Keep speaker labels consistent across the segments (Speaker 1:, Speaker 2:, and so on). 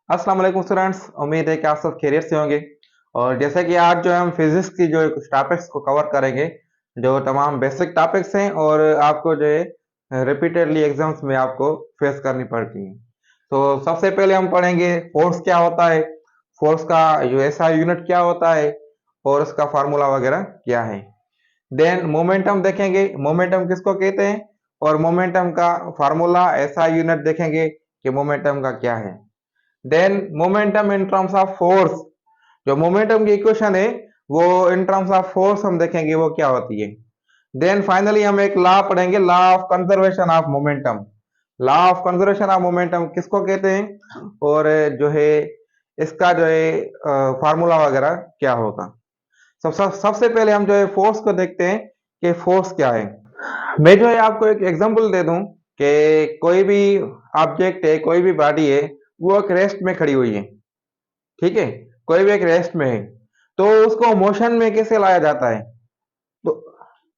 Speaker 1: अस्सलाम वालेकुम स्टूडेंट्स। उम्मीद है कि आप सब खैरियत से होंगे। और जैसे कि आज जो हम फिजिक्स की जो कुछ टॉपिक्स को कवर करेंगे, जो तमाम बेसिक टॉपिक्स हैं और आपको जो है रिपीटेडली एग्जाम्स में आपको फेस करनी पड़ती हैं। तो सबसे पहले हम पढ़ेंगे फोर्स क्या होता है, फोर्स का जो एसआई यूनिट क्या होता है और उसका फार्मूला वगैरह क्या है। देन मोमेंटम देखेंगे, मोमेंटम किसको कहते हैं और मोमेंटम का फार्मूला एसआई यूनिट देखेंगे कि मोमेंटम का क्या है। Then momentum in terms of force, जो मोमेंटम की इक्वेशन है वो इन टर्म्स ऑफ फोर्स हम देखेंगे वो क्या होती है। देन फाइनली हम एक लॉ पढ़ेंगे, law of conservation of momentum. Law of conservation of momentum किसको कहते हैं और जो है इसका जो है फार्मूला वगैरह क्या होगा। सबसे पहले हम जो है फोर्स को देखते हैं कि फोर्स क्या है। मैं जो है आपको एक एग्जांपल दे दूं कि कोई भी ऑब्जेक्ट है, कोई भी बॉडी है, वो एक रेस्ट में खड़ी हुई है। ठीक है, कोई भी एक रेस्ट में है, तो उसको मोशन में कैसे लाया जाता है। तो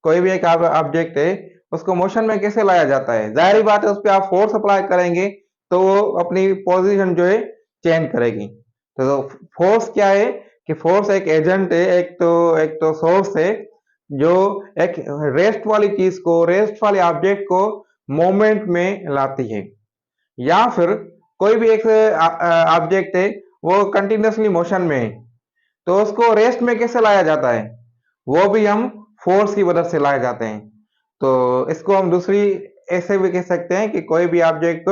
Speaker 1: कोई भी एक ऑब्जेक्ट है, उसको मोशन में कैसे लाया जाता है। जाहिर बात है उस पर आप फोर्स अप्लाई करेंगे तो वो अपनी पोजीशन जो है चेंज करेगी। तो फोर्स क्या है कि फोर्स एक एजेंट है, एक तो सोर्स है जो एक रेस्ट वाली चीज को, रेस्ट वाले ऑब्जेक्ट को मोमेंट में लाती है। या फिर कोई भी एक ऑब्जेक्ट है, वो कंटिन्यूसली मोशन में है, तो उसको रेस्ट में कैसे लाया जाता है, वो भी हम फोर्स की मदद से लाए जाते हैं। तो इसको हम दूसरी ऐसे भी कह सकते हैं कि कोई भी ऑब्जेक्ट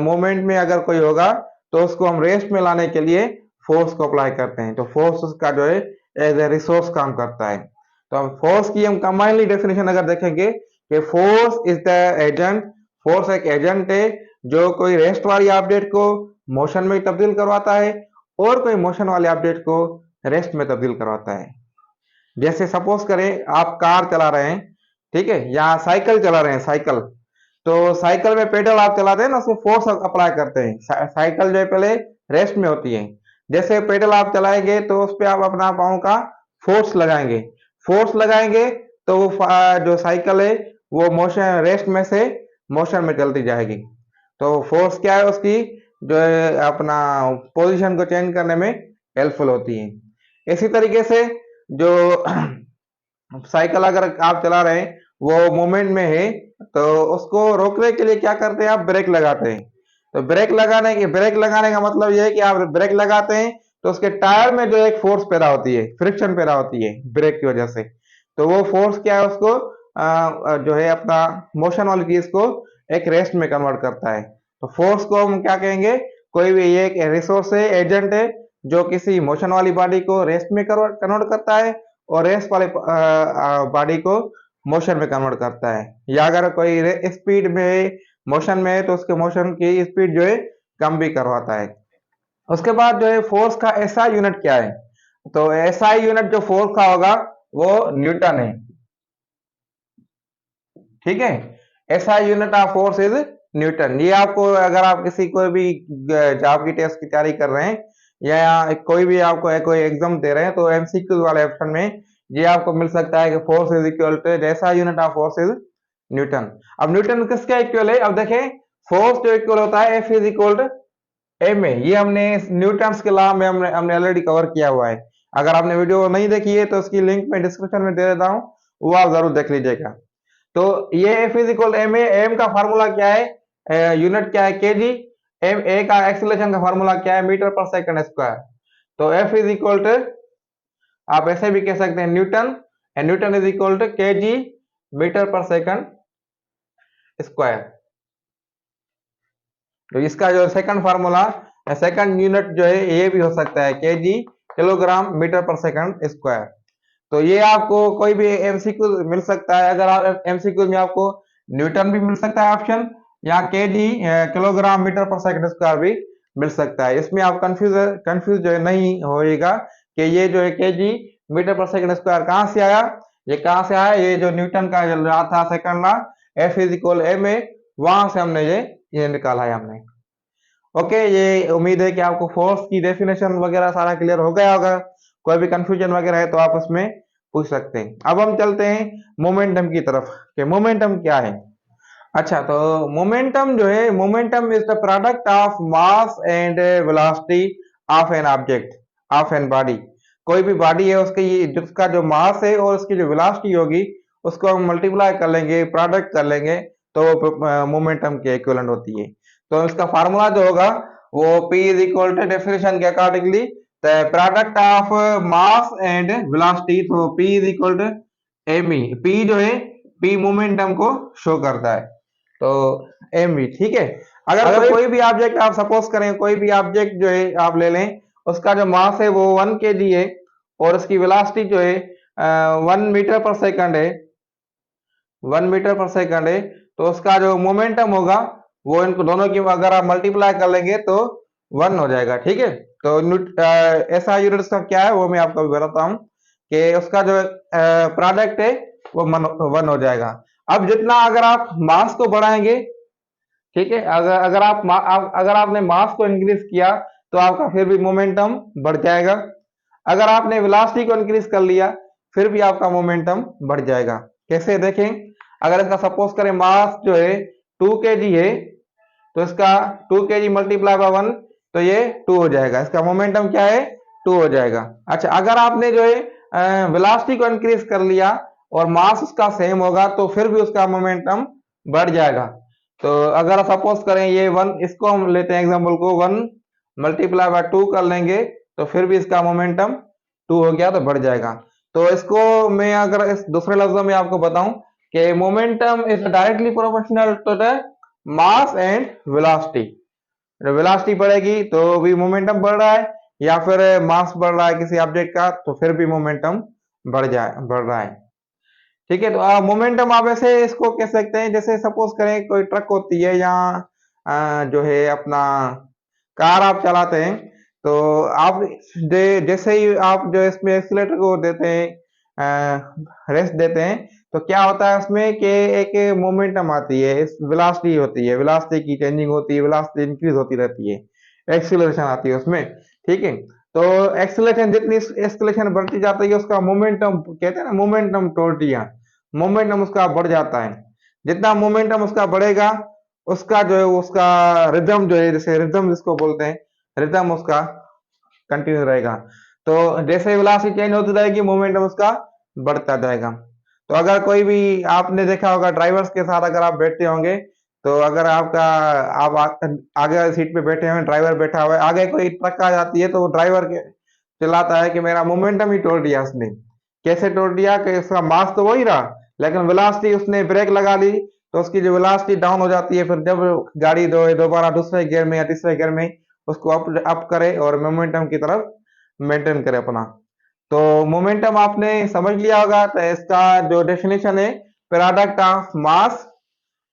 Speaker 1: मोमेंट में अगर कोई होगा तो उसको हम रेस्ट में लाने के लिए फोर्स को अप्लाई करते हैं। तो फोर्स उसका जो है एज ए रिसोर्स काम करता है। तो हम फोर्स की हम कंबाइनली डेफिनेशन अगर देखेंगे कि force is the agent, force एक एजेंट है जो कोई रेस्ट वाली ऑब्जेक्ट को मोशन में तब्दील करवाता है और कोई मोशन वाले ऑब्जेक्ट को रेस्ट में तब्दील करवाता है। जैसे सपोज करें आप कार चला रहे हैं, ठीक है, या साइकिल चला रहे हैं, साइकिल। तो साइकिल में पेडल आप चलाते हैं ना, उसमें फोर्स अप्लाई करते हैं। साइकिल जो है पहले रेस्ट में होती है। जैसे पेडल आप चलाएंगे तो उस पर आप अपना पाँव का फोर्स लगाएंगे, फोर्स लगाएंगे तो वो जो साइकिल है वो मोशन रेस्ट में से मोशन में चलती जाएगी। तो फोर्स क्या है उसकी, जो है अपना पोजीशन को चेंज करने में हेल्पफुल होती है। इसी तरीके से जो साइकिल अगर आप चला रहे हैं, वो मूवमेंट में है, तो उसको रोकने के लिए क्या करते हैं, आप ब्रेक लगाते हैं। तो ब्रेक लगाने का मतलब यह है कि आप ब्रेक लगाते हैं तो उसके टायर में जो एक फोर्स पैदा होती है, फ्रिक्शन पैदा होती है ब्रेक की वजह से। तो वो फोर्स क्या है, उसको जो है अपना मोशन वाली चीज को एक रेस्ट में कन्वर्ट करता है। तो फोर्स को हम क्या कहेंगे, कोई भी ये एक रिसोर्स है, एजेंट है, जो किसी मोशन वाली बॉडी को रेस्ट में कन्वर्ट करता है और रेस्ट वाले बॉडी को मोशन में कन्वर्ट करता है। या अगर कोई स्पीड में मोशन में है तो उसके मोशन की स्पीड जो है कम भी करवाता है। उसके बाद जो है फोर्स का एसआई यूनिट क्या है। तो एसआई यूनिट जो फोर्स का होगा वो न्यूटन है। ठीक है, SI unit of force is Newton. ये आपको अगर आप किसी कोई भी जॉब की टेस्ट की तैयारी कर रहे हैं या कोई भी आपको कोई एग्जाम दे रहे हैं तो एमसीक्यू वाले ऑप्शन में ये आपको मिल सकता है कि force is equal to, SI unit of force is newton. अब न्यूटन किसका इक्वल है, अब देखें फोर्स जो इक्वल होता है F is equal to M A. ये हमने न्यूटन के लॉ में हमने ऑलरेडी कवर किया हुआ है। अगर आपने वीडियो नहीं देखी है तो उसकी लिंक मैं डिस्क्रिप्शन में दे देता हूँ, वो आप जरूर देख लीजिएगा। तो ये F is equal M A, M का फार्मूला क्या है, यूनिट क्या है केजी, एम ए का एक्सीलरेशन का फार्मूला क्या है, मीटर पर सेकंड स्क्वायर। तो एफ इज इक्वल टू, आप ऐसे भी कह सकते हैं newton, and newton is equal to KG metre per second square. तो इसका जो सेकंड फार्मूला, सेकंड यूनिट जो है ये भी हो सकता है KG kilogram metre per second square. तो ये आपको कोई भी एमसीक्यू मिल सकता है। अगर आप एमसीक्यू में आपको न्यूटन भी मिल सकता है ऑप्शन, या KG kilogram metre per second square भी मिल सकता है। इसमें आप कंफ्यूज जो है नहीं होएगा कि ये जो है KG metre per second square कहाँ से आया, ये कहाँ से आया। ये जो न्यूटन का जो लॉ था second law, F is equal M A, वहां से हमने ये निकाला है हमने। ओके, ये उम्मीद है कि आपको फोर्स की डेफिनेशन वगैरह सारा क्लियर हो गया होगा। कोई भी कंफ्यूजन वगैरह है तो आप उसमें पूछ सकते हैं। अब हम चलते हैं मोमेंटम की तरफ कि मोमेंटम क्या है। अच्छा, तो मोमेंटम जो है, momentum is the product of mass and velocity of an object, of an body. कोई भी बॉडी है उसके ये जिसका जो मास है और उसकी जो वेलोसिटी होगी उसको हम मल्टीप्लाई कर लेंगे, प्रोडक्ट कर लेंगे, तो मोमेंटम के इक्विवेलेंट होती है। तो इसका फार्मूला जो होगा वो P is equal to definition के accordingly the product of mass and velocity, तो P is equal to M. P जो है, P मोमेंटम को शो करता है, तो एम भी ठीक है। अगर कोई भी ऑब्जेक्ट आप सपोज करें, कोई भी ऑब्जेक्ट जो है आप ले लें, उसका जो मास है वो 1 kg है और उसकी वेलोसिटी जो है 1 मीटर पर सेकंड है, 1 मीटर पर सेकंड है, तो उसका जो मोमेंटम होगा वो इनको दोनों की अगर आप मल्टीप्लाई कर लेंगे तो 1 हो जाएगा, ठीक है। तो ऐसा यूनिट का क्या है वो मैं आपको बताता हूँ कि उसका जो प्रोडक्ट है वो 1 हो जाएगा। अब जितना अगर आप मास को बढ़ाएंगे, ठीक है, अगर आपने मास को इंक्रीज किया तो आपका फिर भी मोमेंटम बढ़ जाएगा। अगर आपने वेलोसिटी को इंक्रीज कर लिया फिर भी आपका मोमेंटम बढ़ जाएगा। कैसे देखें, अगर इसका सपोज करें मास जो है 2 kg है, तो इसका 2 kg मल्टीप्लाई बाय 1 तो ये 2 हो जाएगा, इसका मोमेंटम क्या है 2 हो जाएगा। अच्छा, अगर आपने जो है वेलोसिटी को इंक्रीज कर लिया और मास उसका सेम होगा तो फिर भी उसका मोमेंटम बढ़ जाएगा। तो अगर सपोज करें ये 1, इसको हम लेते हैं एग्जांपल को, 1 मल्टीप्लाई बाय 2 कर लेंगे तो फिर भी इसका मोमेंटम 2 हो गया तो बढ़ जाएगा। तो इसको मैं अगर इस दूसरे लफ्जों में आपको बताऊं कि momentum is directly proportional to the mass and velocity. Velocity बढ़ेगी तो भी मोमेंटम बढ़ रहा है, या फिर मास बढ़ रहा है किसी ऑब्जेक्ट का तो फिर भी मोमेंटम बढ़ रहा है, ठीक है। तो मोमेंटम आप ऐसे इसको कह सकते हैं, जैसे सपोज करें कोई ट्रक होती है या जो है अपना कार आप चलाते हैं, तो आप जैसे ही आप जो इसमें एक्सीलरेटर को देते हैं, रेस्ट देते हैं, तो क्या होता है उसमें कि एक मोमेंटम आती है, वेलोसिटी होती है, वेलोसिटी की चेंजिंग होती है, वेलोसिटी इंक्रीज होती रहती है, एक्सीलरेशन आती है उसमें, ठीक है। तो एक्सीलरेशन जितनी एक्सीलरेशन बढ़ती जाती है उसका मोमेंटम कहते हैं ना, मोमेंटम टोर्टिया, मोमेंटम उसका बढ़ जाता है। जितना मोमेंटम उसका बढ़ेगा उसका जो है उसका रिदम जो है, जैसे रिदम जिसको बोलते हैं, रिदम उसका कंटिन्यू रहेगा। तो जैसे वेलोसिटी चेंज होती रहेगी मोमेंटम उसका बढ़ता जाएगा। तो अगर कोई भी आपने देखा होगा ड्राइवर्स के साथ अगर आप बैठते होंगे, तो अगर आप आगे सीट पे बैठे हुए, ड्राइवर बैठा हुआ है, आगे कोई ट्रक आ जाती है तो वो ड्राइवर के चिल्लाता है कि मेरा मोमेंटम ही तोड़ दिया उसने। कैसे तोड़ दिया कि उसका मास तो वही रहा लेकिन वेलोसिटी उसने ब्रेक लगा ली तो उसकी जो वेलोसिटी डाउन हो जाती है, फिर जब गाड़ी दोबारा दूसरे गियर में या तीसरे गियर में उसको अप करे और मोमेंटम की तरफ मेंटेन करे अपना। तो मोमेंटम आपने समझ लिया होगा, तो इसका जो डेफिनेशन है product of mass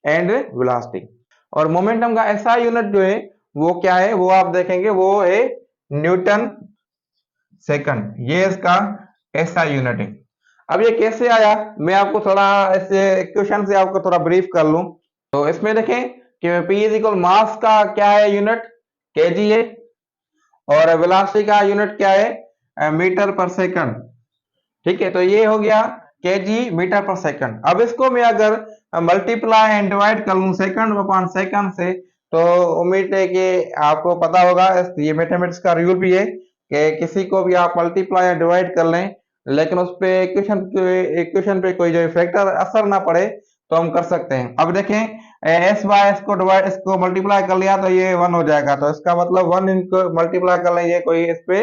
Speaker 1: and velocity. और मोमेंटम का ऐसा यूनिट जो है वो क्या है वो आप देखेंगे, वो है न्यूटन सेकंड, ये इसका ऐसा यूनिट है। अब ये कैसे आया, मैं आपको थोड़ा ऐसे क्वेश्चन से आपको थोड़ा ब्रीफ कर लूं। तो इसमें देखें कि P इज इक्वल मास का क्या है यूनिट, केजी है, और वेलोसिटी का यूनिट क्या है मीटर पर सेकंड, ठीक है। तो ये हो गया केजी मीटर पर सेकंड। अब इसको मैं अगर मल्टीप्लाई एंड डिवाइड कर लूं सेकंड अपॉन सेकंड से, तो उम्मीद है कि आपको पता होगा, ये मैथमेटिक्स का रूल भी है कि किसी को भी आप मल्टीप्लाई या डिवाइड कर लें लेकिन उस पे इक्वेशन पे कोई जो फैक्टर असर ना पड़े तो हम कर सकते हैं। अब देखें एस बाय एस को डिवाइड, इसको मल्टीप्लाई कर लिया तो ये 1 हो जाएगा, तो इसका मतलब 1 इनको मल्टीप्लाई कर लेंगे कोई इस पे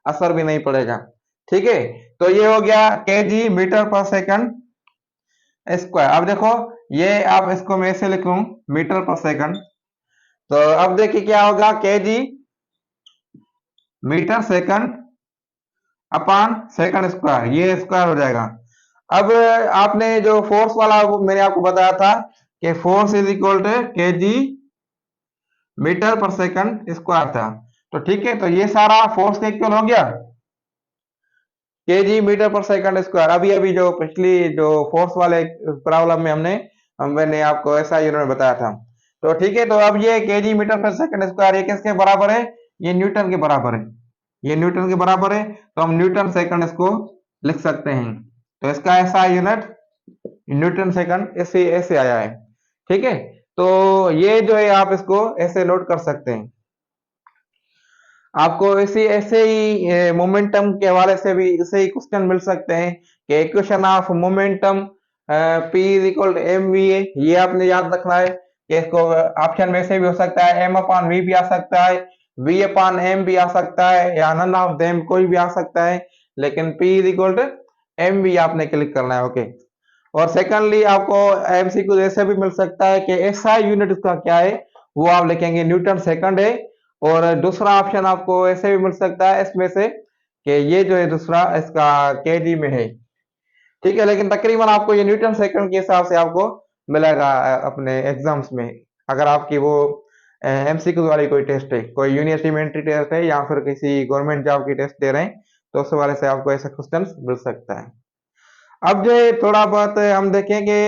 Speaker 1: असर भी नहीं पड़ेगा, ठीक है। तो ये हो गया KG metre per second square. अब देखो ये आप इसको मैं ऐसे लिख लूं मीटर पर सेकंड, तो अब देखिए क्या होगा KG metre second upon second square, ये स्क्वायर हो जाएगा। अब आपने जो फोर्स वाला मैंने आपको बताया था कि force is equal to KG metre per second square था, तो ठीक है। तो ये सारा फोर्स का इक्वल हो गया KG metre per second square. अभी अभी जो पिछली जो फोर्स वाले प्रॉब्लम में मैंने आपको ऐसा यूनिट बताया था, तो ठीक है। तो अब ये KG metre per second square ये किसके बराबर है, ये न्यूटन के बराबर है, ये न्यूटन के बराबर है, तो हम न्यूटन सेकंड इसको लिख सकते हैं। तो इसका ऐसा यूनिट न्यूटन सेकंड ऐसे ऐसे आया है, ठीक है। तो ये जो है आप इसको ऐसे नोट कर सकते हैं। आपको ऐसे ही मोमेंटम के हवाले से भी ऐसे ही क्वेश्चन मिल सकते हैं कि equation of momentum P is equal to M V A, ये आपने याद रखना है कि इसको ऑप्शन में से भी हो सकता है, एम अपॉन वी भी आ सकता है, वी अपॉन एम भी आ सकता है, या नन ऑफ देम कोई भी आ सकता है, लेकिन P is equal to M V आपने क्लिक करना है। ओके। और सेकंडली आपको एमसीक्यू ऐसे भी मिल सकता है कि एसआई यूनिट उसका क्या है, वो आप लिखेंगे न्यूटन सेकंड है। और दूसरा ऑप्शन आपको ऐसे भी मिल सकता है इसमें से कि ये जो है दूसरा इसका केजी में है। ठीक है, लेकिन तकरीबन आपको ये न्यूटन सेकंड के हिसाब से आपको मिलेगा अपने एग्जाम्स में, अगर आपकी वो एमसीक्यू वाली कोई टेस्ट है, कोई यूनिवर्सिटी में एंट्री टेस्ट है या फिर किसी गवर्नमेंट जॉब की टेस्ट दे रहे हैं, तो उस वाले से आपको ऐसा क्वेश्चन मिल सकता है। अब जो है थोड़ा बहुत हम देखेंगे,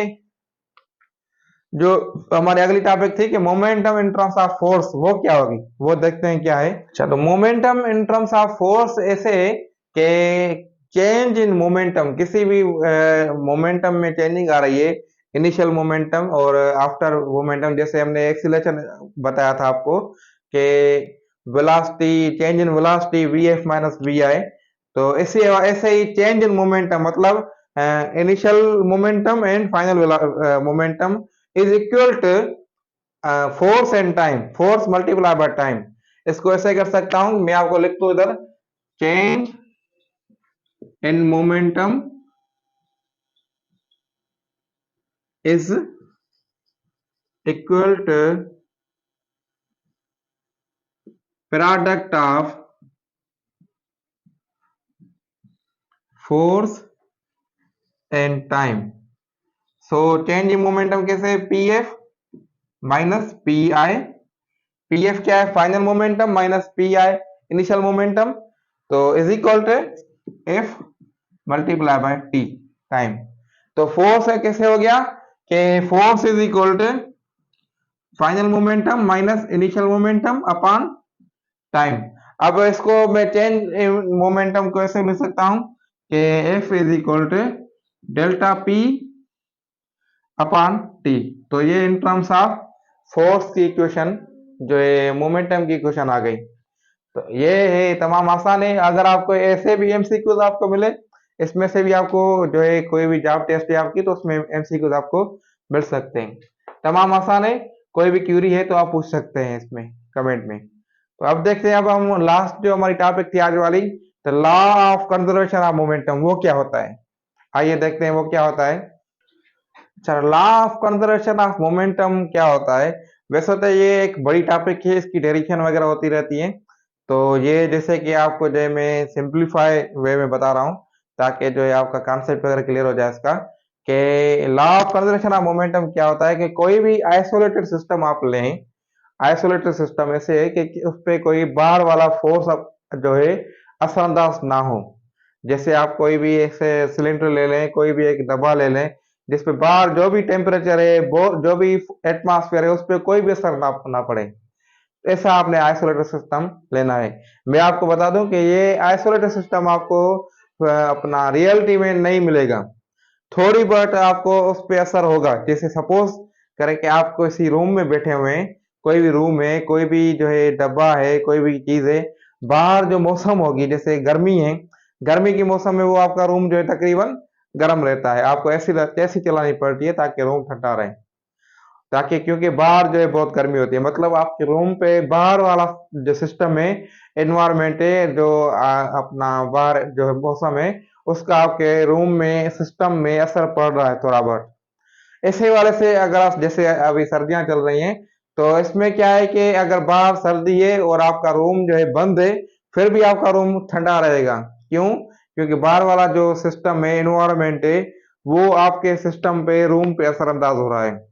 Speaker 1: जो हमारी अगली टॉपिक थी कि momentum in terms of force, वो क्या होगी, वो देखते हैं क्या है। अच्छा, तो momentum in terms of force ऐसे है कि चेंज इन मोमेंटम, किसी भी मोमेंटम में चेंजिंग आ रही है, इनिशियल मोमेंटम और आफ्टर मोमेंटम, जैसे हमने एक्सीलरेशन बताया था आपको कि velocity, change in velocity V F minus V I, तो ऐसे ऐसे ही चेंज इन मोमेंटम मतलब initial momentum and final momentum is equal to force and time, force multiply by time. इसको ऐसे कर सकता हूं, मैं आपको लिख दूं इधर, change in momentum is equal to product of force and time. So change in momentum कैसे, P F minus P I, P F क्या है, final momentum, minus P I initial momentum, तो is equal to F multiply by T time. तो force है कैसे हो गया कि force is equal to final momentum minus initial momentum upon time. अब इसको मैं चेंज मोमेंटम को ऐसे लिख सकता हूं कि F is equal to delta P upon T. तो ये इन टर्म्स ऑफ फोर्स की इक्वेशन, जो है मोमेंटम की इक्वेशन आ गई। तो ये है, तमाम आसान है। अगर आपको ऐसे भी एमसीक्यूज आपको मिले, इसमें से भी आपको जो है कोई भी जॉब टेस्ट है आपकी, तो उसमें एमसीक्यूज आपको मिल सकते हैं। तमाम आसान है, कोई भी क्यूरी है तो आप पूछ सकते हैं इसमें कमेंट में। तो अब देखते हैं, अब हम लास्ट जो हमारी टॉपिक थी आज वाली, तो law of conservation of momentum, वो क्या होता है, आइए देखते हैं वो क्या होता है। अच्छा, law of conservation of momentum क्या होता है। वैसे तो ये एक बड़ी टॉपिक है, इसकी डेरिवेशन वगैरह होती रहती है, तो ये जैसे कि आपको जो है मैं सिंप्लीफाई वे में बता रहा हूँ, ताकि जो है आपका कॉन्सेप्ट वगैरह क्लियर हो जाए इसका, कि law of conservation of momentum क्या होता है कि कोई भी आइसोलेटेड सिस्टम आप लें, आइसोलेटेड सिस्टम ऐसे है कि उस पर कोई बाहर वाला फोर्स जो है असरअंदाज ना हो। जैसे आप कोई भी ऐसे सिलेंडर ले लें, कोई भी एक डब्बा ले लें, जिसपे बाहर जो भी टेम्परेचर है, जो भी एटमॉस्फेयर है, उस पर कोई भी असर ना पड़े, ऐसा आपने आइसोलेटेड सिस्टम लेना है। मैं आपको बता दूं कि ये आइसोलेटेड सिस्टम आपको अपना रियलिटी में नहीं मिलेगा, थोड़ी बहुत आपको उस पर असर होगा। जैसे सपोज करें कि आप किसी रूम में बैठे हुए हैं, कोई भी रूम है, कोई भी जो है डब्बा है, कोई भी चीज है, बाहर जो मौसम होगी, जैसे गर्मी है, गर्मी के मौसम में वो आपका रूम जो है तकरीबन गर्म रहता है, आपको ऐसी चलानी पड़ती है ताकि रूम ठंडा रहे, ताकि क्योंकि बाहर जो है बहुत गर्मी होती है, मतलब आपके रूम पे बाहर वाला जो सिस्टम है, एनवायरमेंट है, जो अपना बाहर जो है मौसम है, उसका आपके रूम में सिस्टम में असर पड़ रहा है थोड़ा बहुत। ऐसे वाले से अगर आप, जैसे अभी सर्दियां चल रही हैं, तो इसमें क्या है कि अगर बाहर सर्दी है और आपका रूम जो है बंद है, फिर भी आपका रूम ठंडा रहेगा। क्यों? क्योंकि बाहर वाला जो सिस्टम है, एनवायरमेंट है, वो आपके सिस्टम पे, रूम पे असरअंदाज हो रहा है।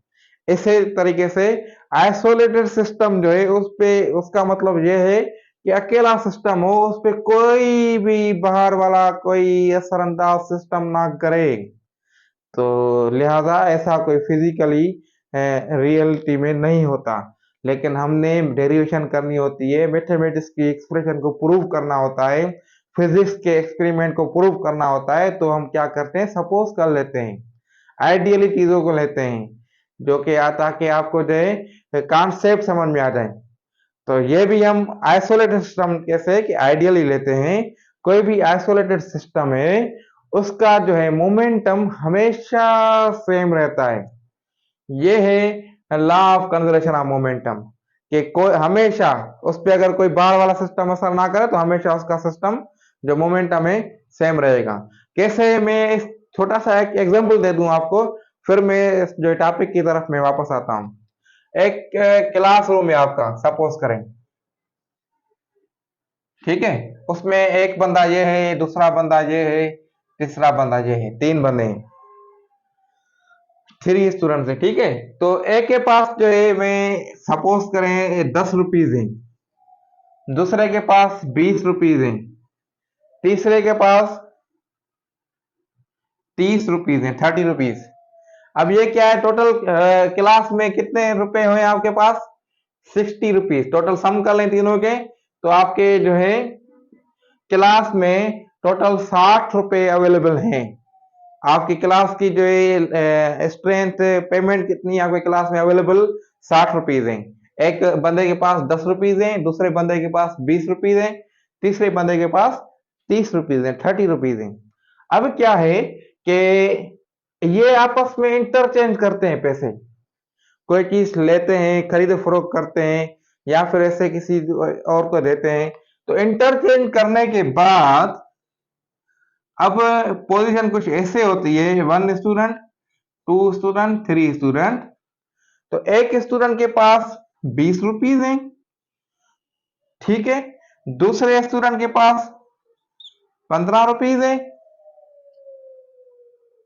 Speaker 1: इसी तरीके से आइसोलेटेड सिस्टम जो है उस पे, उसका मतलब यह है कि अकेला सिस्टम हो, उस पे कोई भी बाहर वाला कोई असरअंदाज सिस्टम ना करे, तो लिहाजा ऐसा कोई फिजिकली रियलिटी में नहीं होता। लेकिन हमने डेरिवेशन करनी होती है, मैथमेटिक्स की एक्सप्रेशन को प्रूव करना होता है, फिजिक्स के एक्सपेरिमेंट को प्रूव करना होता है, तो हम क्या करते हैं, सपोज कर लेते हैं, आइडियली चीजों को लेते हैं जो कि ताकि आपको जो है कॉन्सेप्ट समझ में आ जाए। तो ये भी हम आइसोलेटेड सिस्टम कैसे कि आइडियली लेते हैं। कोई भी आइसोलेटेड सिस्टम है उसका जो है मोमेंटम हमेशा सेम रहता है। ये है law of conservation of momentum कि कोई हमेशा उस पर अगर कोई बाहर वाला सिस्टम असर ना करे तो हमेशा उसका सिस्टम जो मोमेंटम है सेम रहेगा। कैसे, मैं इस छोटा सा एक एग्जांपल दे दूं आपको, फिर मैं इस जो टॉपिक की तरफ मैं वापस आता हूं। एक क्लासरूम है आपका, सपोज करें, ठीक है। उसमें एक बंदा ये है, दूसरा बंदा ये है, तीसरा बंदा ये है, 3 बंदे हैं, 3 स्टूडेंट्स है, ठीक है। तो एक के पास जो है, मैं सपोज करें 10 रुपीज है, दूसरे के पास 20 रुपीज है, तीसरे के पास 30 रुपीज है, 30 रुपीज। अब ये क्या है, टोटल क्लास में कितने रुपए हुए आपके पास, 60 रुपीज। टोटल सम कर लें तीनों के, तो आपके जो है क्लास में टोटल 60 रुपए अवेलेबल हैं। आपकी क्लास की जो है स्ट्रेंथ पेमेंट कितनी आपके क्लास में अवेलेबल, 60 रुपीज है। एक बंदे के पास 10 रुपीज है, दूसरे बंदे के पास 20 रुपीज है, तीसरे बंदे के पास 30 रुपीज है, 30 रुपीज है। अब क्या है कि ये आपस में इंटरचेंज करते हैं पैसे, कोई चीज लेते हैं, खरीद फरोख्त करते हैं, या फिर ऐसे किसी और को देते हैं। तो इंटरचेंज करने के बाद अब पोजीशन कुछ ऐसे होती है, 1 स्टूडेंट, 2 स्टूडेंट, 3 स्टूडेंट। तो एक स्टूडेंट के पास 20 रुपीज है, ठीक है। दूसरे स्टूडेंट के पास 15 रुपीज है,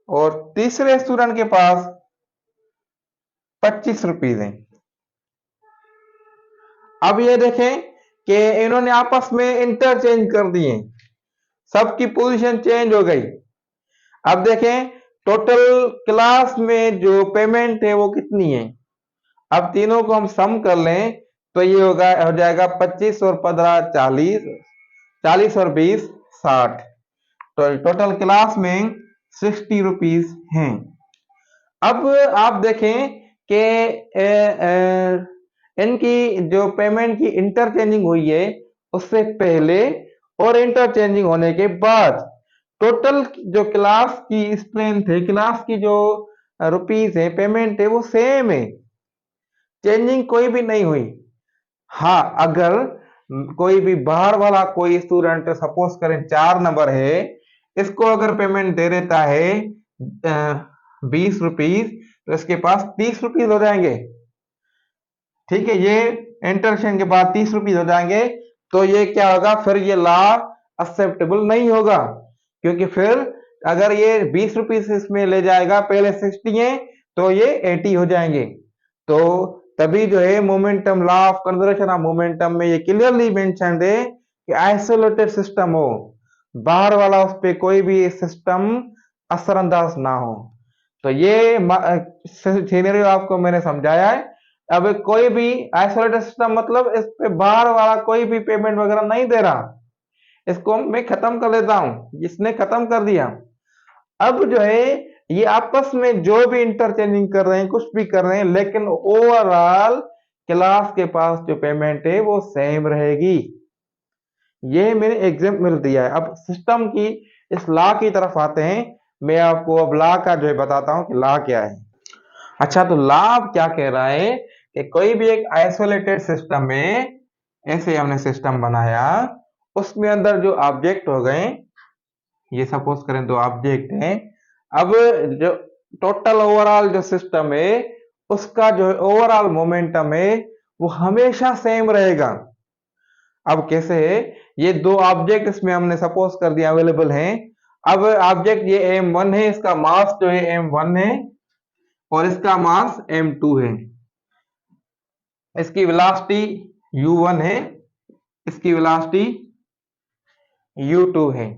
Speaker 1: और तीसरे स्टूडेंट के पास 25 रुपीज है। अब ये देखें कि इन्होंने आपस में इंटरचेंज कर दिए, सबकी पोजीशन चेंज हो गई। अब देखें टोटल क्लास में जो पेमेंट है वो कितनी है। अब तीनों को हम सम कर लें तो ये होगा, हो जाएगा 25 और 15 40, 40 और 20 60। तो टोटल क्लास में 60 रुपीज हैं। अब आप देखें कि इनकी जो पेमेंट की इंटरचेंजिंग हुई है उससे पहले और इंटरचेंजिंग होने के बाद टोटल जो क्लास की स्ट्रेंथ है, क्लास की जो रुपीज है, पेमेंट है, वो सेम है, चेंजिंग कोई भी नहीं हुई। हाँ, अगर कोई भी बाहर वाला कोई स्टूडेंट, सपोज करें 4 नंबर है, इसको अगर पेमेंट दे देता है 20 रुपीज, तो इसके पास 30 रुपीज हो जाएंगे, ठीक है। ये इंटरसेक्शन के बाद 30 रुपीज हो जाएंगे। तो ये क्या होगा, फिर ये लॉ एक्सेप्टेबल नहीं होगा, क्योंकि फिर अगर ये 20 रुपीज इसमें ले जाएगा, पहले 60 है तो ये 80 हो जाएंगे। तो तभी जो है momentum, law of conservation of momentum में ये क्लियरली मेंशन्ड है कि आइसोलेटेड सिस्टम हो, बाहर वाला उस पर कोई भी सिस्टम असरअंदाज ना हो। तो ये सिनेरियो आपको मैंने समझाया है। अब कोई भी आइसोलेटेड सिस्टम मतलब इस पे बाहर वाला कोई भी पेमेंट वगैरह नहीं दे रहा, इसको मैं खत्म कर देता हूं, इसने खत्म कर दिया। अब जो है ये आपस में जो भी इंटरचेंजिंग कर रहे हैं, कुछ भी कर रहे हैं, लेकिन ओवरऑल क्लास के पास जो पेमेंट है वो सेम रहेगी। ये मैंने एग्जाम्पल दिया है। अब सिस्टम की इस लॉ की तरफ आते हैं। मैं आपको अब लॉ का जो है बताता हूं कि लॉ क्या है। अच्छा, तो लॉ क्या कह रहा है कि कोई भी एक आइसोलेटेड सिस्टम में, ऐसे हमने सिस्टम बनाया, उसमें अंदर जो ऑब्जेक्ट हो गए, ये सपोज करें 2 ऑब्जेक्ट हैं। अब जो टोटल ओवरऑल जो सिस्टम है उसका जो ओवरऑल मोमेंटम है वो हमेशा सेम रहेगा। अब कैसे है, ये 2 ऑब्जेक्ट इसमें हमने सपोज कर दिया अवेलेबल हैं। अब ऑब्जेक्ट ये m1 है, इसका मास जो है m1 है, और इसका मास m2 है। इसकी वेलोसिटी u1 है, इसकी वेलोसिटी u2 है।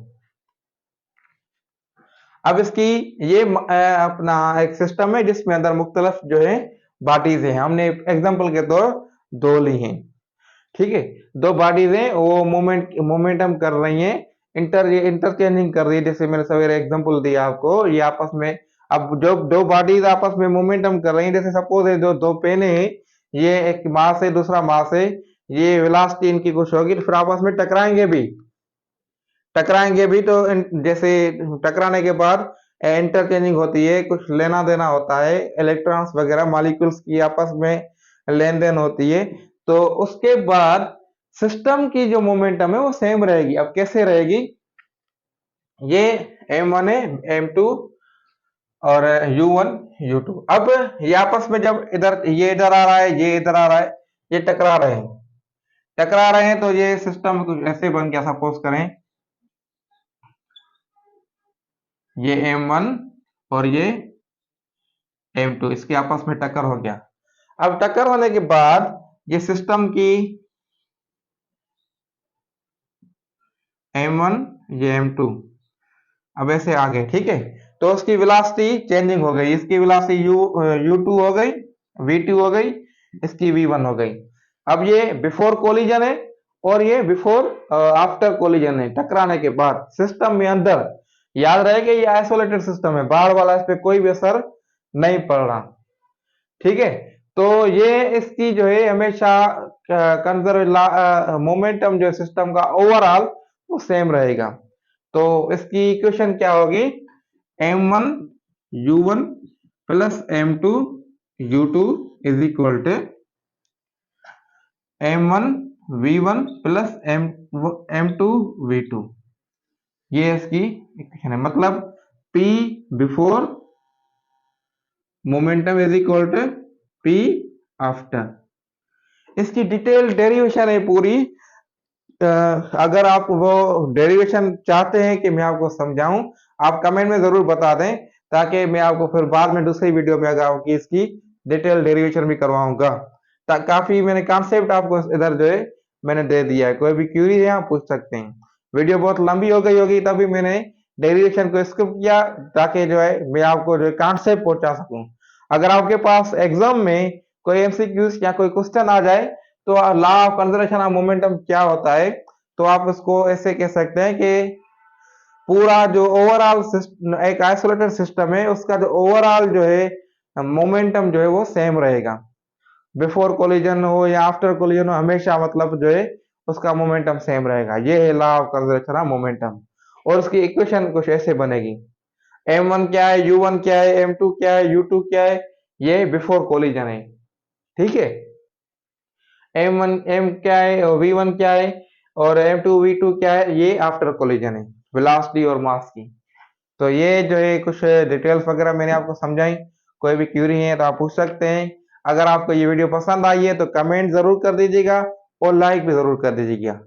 Speaker 1: अब इसकी ये अपना एक सिस्टम है जिसमें अंदर मुख्तलिफ जो है बॉडीज है। हमने एग्जांपल के तौर 2 ली हैं, ठीक है। 2 बॉडीज हैं, वो मोमेंटम कर रही हैं, इंटरचेंजिंग कर रही है। जैसे मैंने सवेरे एग्जांपल दिया आपको, ये आपस में अब जो दो बॉडीज आपस में मोमेंटम कर रही हैं, जैसे सपोज है जो दो पेन है, ये एक मास है दूसरा मास है, ये वेलोसिटी इनकी कुछ होगी तो फिर आपस में टकराएंगे भी तो जैसे टकराने के बाद इंटरचेंजिंग होती है, कुछ लेना देना होता है, इलेक्ट्रॉन्स वगैरह मॉलिक्यूल्स की आपस में लेन देन होती है। तो उसके बाद सिस्टम की जो मोमेंटम है वो सेम रहेगी। अब कैसे रहेगी, ये m1 है, m2 और u1 u2। अब ये आपस में जब ये इधर आ रहा है, ये इधर आ रहा है, ये टकरा रहे हैं तो ये सिस्टम कुछ ऐसे बन गया। सपोज करें ये m1 और ये m2, इसके आपस में टक्कर हो गया। अब टक्कर होने के बाद ये सिस्टम की m1 ये m2 अब ऐसे आ गए, ठीक है। तो उसकी वेलोसिटी चेंजिंग हो गई, इसकी वेलोसिटी u2 हो गई, v2 हो गई, इसकी v1 हो गई। अब ये बिफोर कोलिजन है और ये बिफोर आफ्टर कोलिजन है, टकराने के बाद सिस्टम में अंदर। याद रहेगा ये आइसोलेटेड सिस्टम है, बाहर वाला इस पे कोई भी असर नहीं पड़ रहा, ठीक है। तो ये इसकी जो है हमेशा कंजर्व मोमेंटम जो सिस्टम का ओवरऑल वो सेम रहेगा। तो इसकी इक्वेशन क्या होगी, m1 u1 plus m2 u2 is equal to m1 v1 plus m2 v2। ये इसकी इक्वेशन है, मतलब p before momentum is equal to p after. इसकी डिटेल डेरिवेशन है पूरी। अगर आप वो डेरिवेशन चाहते हैं कि मैं आपको समझाऊं, आप कमेंट में जरूर बता दें, ताकि मैं आपको फिर बाद में दूसरी वीडियो में आगे इसकी डिटेल डेरिवेशन भी करवाऊंगा। काफी मैंने कॉन्सेप्ट आपको इधर जो है मैंने दे दिया है, कोई भी क्यूरी है आप पूछ सकते हैं। वीडियो बहुत लंबी हो गई होगी तभी मैंने डेरिवेशन को स्किप किया, ताकि जो है मैं आपको जो है कॉन्सेप्ट पहुंचा सकूं। अगर आपके पास एग्जाम में कोई एमसीक्यूज या कोई क्वेश्चन आ जाए तो law of conservation of momentum क्या होता है, तो आप उसको ऐसे कह सकते हैं कि पूरा जो ओवरऑल एक आइसोलेटेड सिस्टम है उसका जो ओवरऑल जो है मोमेंटम जो है वो सेम रहेगा, बिफोर कोलिजन हो या आफ्टर कोलिजन हो, हमेशा मतलब जो है उसका मोमेंटम सेम रहेगा। ये है law of conservation of momentum. और उसकी इक्वेशन कुछ ऐसे बनेगी, m1 क्या है, u1 क्या है, m2 क्या है, u2 क्या है, ये बिफोर कोलिजन है, ठीक है। m1 m क्या है और v1 क्या है और m2 v2 क्या है, ये आफ्टर कोलिजन है, वेलोसिटी और मास की। तो ये जो है कुछ डिटेल्स वगैरह मैंने आपको समझाई। कोई भी क्यूरी है तो आप पूछ सकते हैं। अगर आपको ये वीडियो पसंद आई है तो कमेंट जरूर कर दीजिएगा और लाइक भी जरूर कर दीजिएगा।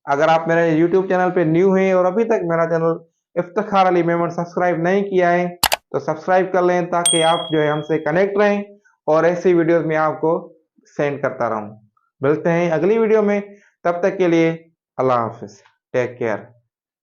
Speaker 1: अगर आप मेरे यूट्यूब चैनल पे न्यू हैं और अभी तक मेरा चैनल इफ्तिखार अली मेमन सब्सक्राइब नहीं किया है तो सब्सक्राइब कर लें, ताकि आप जो है हमसे कनेक्ट रहें और ऐसी वीडियोस में आपको सेंड करता रहूं। मिलते हैं अगली वीडियो में, तब तक के लिए अल्लाह हाफिज, टेक केयर।